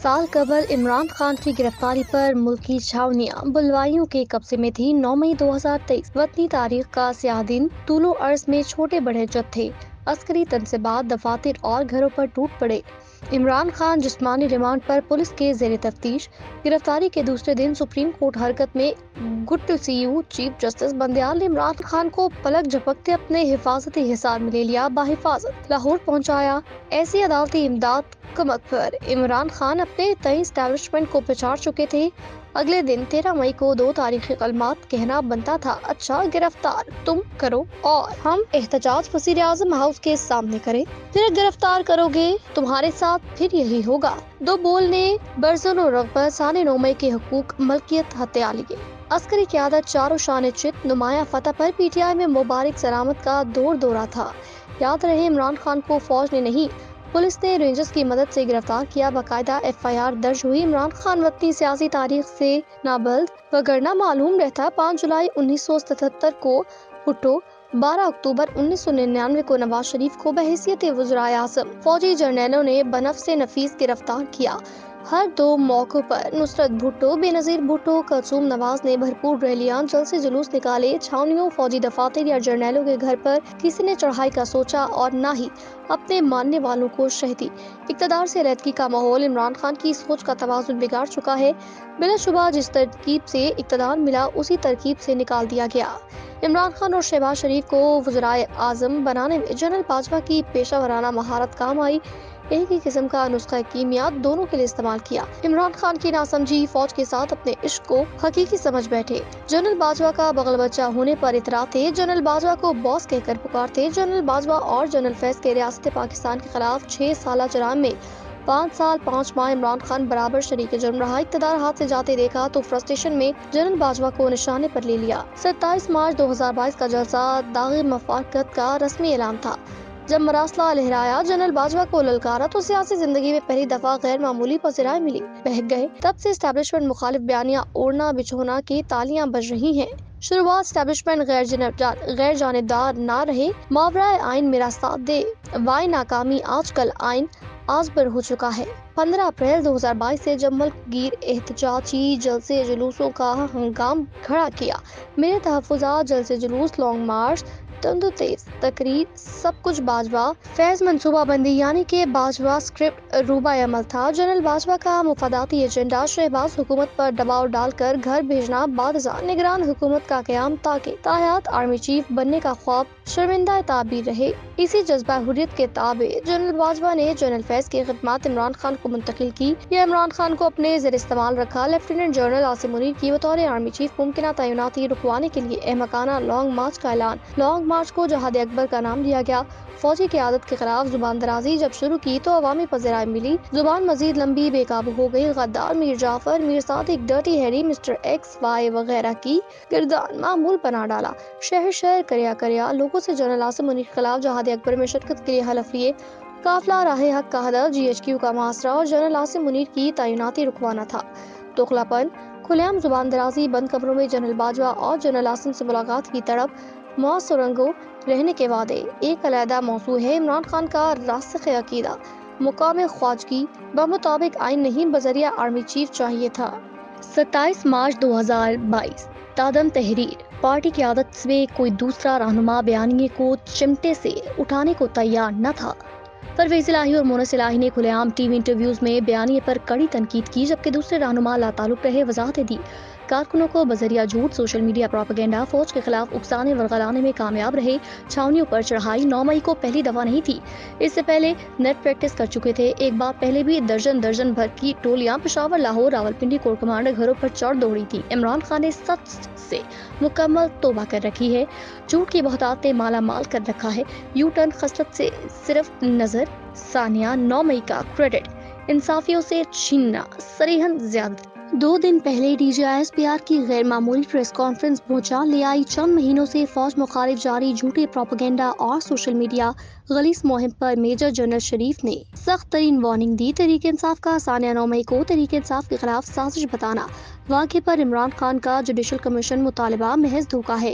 سال قبل عمران خان کی گرفتاری پر ملکی چھاونیاں بلوائیوں کے قبضے میں تھی۔ 9 مئی 2023 وطنی تاریخ کا سیاہ دن۔ طول و عرض میں چھوٹے بڑے جتھے، عسکری تنصیبات، دفاتر اور گھروں پر ٹوٹ پڑے۔ عمران خان جسمانی ریمانڈ پر پولیس کے زیر تفتیش۔ گرفتاری کے دوسرے دن سپریم کورٹ حرکت میں۔ Good to see you. Chief justice Bandial نے عمران خان کو پلک جھپکتے اپنے حفاظتی حصار میں لے لیا، بحفاظت لاہور پہنچایا۔ ایسی عدالتی امداد کمک پر عمران خان اپنے تئیں اسٹیبلشمنٹ کو پچھاڑ چکے تھے۔ اگلے دن 13 مئی کو 2 تاریخی کلمات کہنا بنتا تھا، اچھا گرفتار تم کرو اور ہم احتجاج وزیر اعظم ہاؤس کے سامنے کریں، پھر گرفتار کرو گے تمہارے ساتھ پھر یہی ہوگا۔ دو بول نے برزن و رغبت سال 9 مئی کے حقوق ملکیت ہتھیا لیے۔ عسکری قیادت چاروں شان چت نمایاں فتح پر پی ٹی آئی میں مبارک سلامت کا دورہ تھا۔ یاد رہے عمران خان کو فوج نے نہیں، پولیس نے رینجرز کی مدد سے گرفتار کیا۔ باقاعدہ ایف آئی آر درج ہوئی۔ عمران خان وطنی سیاسی تاریخ سے نابلد، وگرنہ معلوم رہتا 5 جولائی 1977 کو بھٹو، 12 اکتوبر 1999 کو نواز شریف کو بحیثیت وزرائے اعظم فوجی جرنیلوں نے بنفس نفیس گرفتار کیا۔ ہر دو موقعوں پر نصرت بھٹو، بے نظیر بھٹو، کلثوم نواز نے بھرپور ریلیاں، جلسے جلوس نکالے۔ چھاونیوں، فوجی دفاتر یا جرنیلوں کے گھر پر کسی نے چڑھائی کا سوچا اور نہ ہی اپنے ماننے والوں کو شہیدی۔ اقتدار سے علیحدگی کا ماحول عمران خان کی سوچ کا توازن بگاڑ چکا ہے۔ بلا شبہ جس ترکیب سے اقتدار ملا اسی ترکیب سے نکال دیا گیا۔ عمران خان اور شہباز شریف کو وزرائے اعظم بنانے میں جنرل باجوہ کی پیشہ ورانہ مہارت کام آئی۔ ایک ہی قسم کا نسخہ کیمیا دونوں کے لیے استعمال کیا۔ عمران خان کی ناسمجھی فوج کے ساتھ اپنے عشق کو حقیقی سمجھ بیٹھے۔ جنرل باجوہ کا بغل بچہ ہونے پر اعتراض تھے، جنرل باجوہ کو باس کہہ کر پکارتے۔ جنرل باجوہ اور جنرل فیض کے ریاست پاکستان کے خلاف 6 سالہ جرائم میں 5 سال 5 ماہ عمران خان برابر شریک جرم رہا۔ اقتدار ہاتھ سے جاتے دیکھا تو فرسٹریشن میں جنرل باجوہ کو نشانے پر لے لیا۔ 27 مارچ 2022 کا جلسہ داغ مفارقت کا رسمی اعلان تھا۔ جب مراسلہ لہرایا، جنرل باجوہ کو للکارا تو سیاسی زندگی میں پہلی دفعہ غیر معمولی پذیرائی ملی۔ بہک گئے۔ تب سے اسٹیبلشمنٹ مخالف بیانیاں اوڑھنا بچھونا کی تالیاں بج رہی ہیں۔ شروعات اسٹیبلشمنٹ غیر جانبدار نہ رہے، ماورائے آئین میرا ساتھ دے، وائے ناکامی آج کل آئین ازبر ہو چکا ہے۔ 15 اپریل 2022 سے جب ملک گیر احتجاجی جلسے جلوسوں کا ہنگام کھڑا کیا، میرے تحفظات، جلسے جلوس، لانگ مارچ، تند و تیز تقریر، سب کچھ باجوہ فیض منصوبہ بندی یعنی کہ باجوہ اسکرپٹ روبہ عمل تھا۔ جنرل باجوہ کا مفاداتی ایجنڈا شہباز حکومت پر دباؤ ڈال کر گھر بھیجنا، بعد ازاں نگران حکومت کا قیام تاکہ تاحیات آرمی چیف بننے کا خواب شرمندہ تعبیر رہے۔ اسی جذبہ حریت کے تابع جنرل باجوہ نے جنرل فیض کی خدمات عمران خان کو منتقل کی یا عمران خان کو اپنے زیر استعمال رکھا۔ لیفٹیننٹ جنرل عاصم منیر کی بطور آرمی چیف ممکنہ تعیناتی رکوانے کے لیے احمقانہ لانگ مارچ کا اعلان۔ لانگ مارچ کو جہاد اکبر کا نام دیا گیا۔ فوجی قیادت کے خلاف زبان درازی جب شروع کی تو عوامی پذیرائی ملی، زبان مزید لمبی بے قابو ہو گئی۔ غدار، Mir Jafar, Mir Sadiq, Dirty Harry, Mr X Y وغیرہ کی گردان معمول بنا ڈالا۔ شہر شہر کریا لوگوں سے جنرل عاصم منیر کے خلاف جہاد اکبر میں شرکت کے لیے حلف لیے۔ قافلہ راہ حق کا ہدف جی ایچ کیو کا محاصرہ اور جنرل عاصم منیر کی تعیناتی رکوانا تھا۔ توخلا پن، کھلے عام زبان درازی، بند کمروں میں جنرل باجوہ اور جنرل عاصم سے ملاقات کی تڑپ، معاذ سرنگوں رہنے کے وعدے ایک علیحدہ موضوع ہے۔ عمران خان کا راسخ عقیدہ مقام خواجگی بمطابق آئین نہیں بذریعہ آرمی چیف چاہیے تھا۔ 27 مارچ 2022 تادم تحریر۔ پارٹی قیادت میں کوئی دوسرا رہنما بیانیے کو چمٹے سے اٹھانے کو تیار نہ تھا۔ پرویز الہی اور مونس الہی نے کھلے عام ٹی وی انٹرویوز میں بیانیے پر کڑی تنقید کی، جبکہ دوسرے رہنما لاتعلق رہے، وضاحتیں دی۔ کارکنوں کو بذریعہ جھوٹ، سوشل میڈیا پروپیگنڈا، فوج کے خلاف اکسانے ورگلانے میں کامیاب رہے۔ چھاونیوں پر چڑھائی 9 مئی کو پہلی دفعہ نہیں تھی، اس سے پہلے نیٹ پریکٹس کر چکے تھے۔ ایک بار پہلے بھی درجن بھر کی ٹولیاں پشاور، لاہور، راولپنڈی کور کمانڈر گھروں پر چڑھ دوڑی تھیں۔ عمران خان نے سچ سے مکمل توبہ کر رکھی ہے، جھوٹ کی بہتات نے مالا مال کر رکھا ہے۔ یو ٹرن خصلت سے صرف نظر ثانیہ 9 مئی کا کریڈٹ انصافیوں سے چھیننا صریحاً زیادتی۔ 2 دن پہلے D G I S P R کی غیر معمولی پریس کانفرنس بھونچال لے آئی۔ چند مہینوں سے فوج مخالف جاری جھوٹے پروپیگنڈا اور سوشل میڈیا غلیظ مہم پر میجر جنرل شریف نے سخت ترین وارننگ دی۔ تحریک انصاف کا ثانیہ 9 مئی کو تحریک انصاف کے خلاف سازش بتانا، واقعے پر عمران خان کا جوڈیشل کمیشن مطالبہ محض دھوکہ ہے۔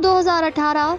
2018